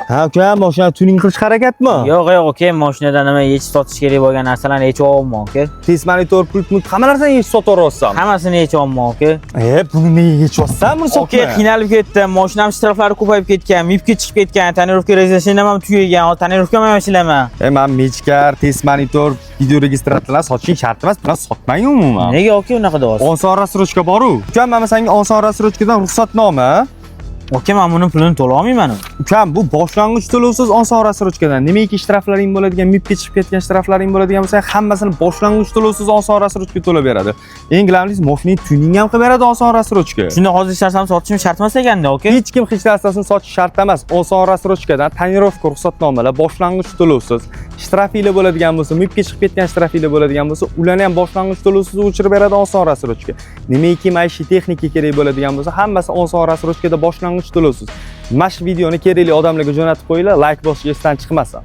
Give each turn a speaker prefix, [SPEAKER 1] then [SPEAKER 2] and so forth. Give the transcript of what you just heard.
[SPEAKER 1] Ha, uka, mashina tuning qilish harakatmi?
[SPEAKER 2] Yo'q, aka, mashinada nima yechish sotish kerak bo'lgan narsalarni yechib olmoq, aka.
[SPEAKER 1] Test monitor, pult, hamma narsani yechib sotaversan.
[SPEAKER 2] Hammasini yechib olmoq, aka.
[SPEAKER 1] Buni nega yechyapsan, buni sotma?
[SPEAKER 2] Aka, qiynalib ketdim. Mashinam shtraflari ko'payib ketgan, mipga chiqib ketgan, tonirovka rezervasiya ham tugagan, tonirovka ham ishlamayman.
[SPEAKER 1] Men mechkar, test monitor, video registratorlar sotishing shart emas, bilan sotmang umuman.
[SPEAKER 2] Nega aka unaqa deyapsiz?
[SPEAKER 1] Oson rassrochka bor-ku. Ukam, mana senga oson rassrochkadan ruxsatnoma.
[SPEAKER 2] Aka, men buni pulini to'la olmayman.
[SPEAKER 1] Ukam, bu boshlang'ich to'lovsiz oson rassrochkadan. Nimaiki shtraflaring bo'ladigan, mipga chiqib ketgan shtraflaring bo'ladigan bo'lsa, hammasini boshlang'ich to'lovsiz oson rassrochka to'lab beradi. Eng glavnisi, mashinani tuning ham qilib beradi oson rassrochka.
[SPEAKER 2] Shunda hozir ishlarsam sotishim shart emas ekanda, aka.
[SPEAKER 1] Hech kim hech narsasini sotish shart emas. Oson rassrochkadan tonirovka ruxsatnomalar, boshlang'ich to'lovsiz, shtrafinglar bo'ladigan bo'lsa, mipga chiqib ketgan shtrafinglar bo'ladigan bo'lsa, ularni ham boshlang'ich to'lovsiz o'chirib beradi oson rassrochka. Nimaiki maishiy texnika kerak bo'ladigan bo'lsa, hammasi oson rassrochkada boshlang'ich to'lovsiz. Mana shu videoni kerakli odamlarga jo'natib qo'yinglar, like bosishga esdan chiqmasin.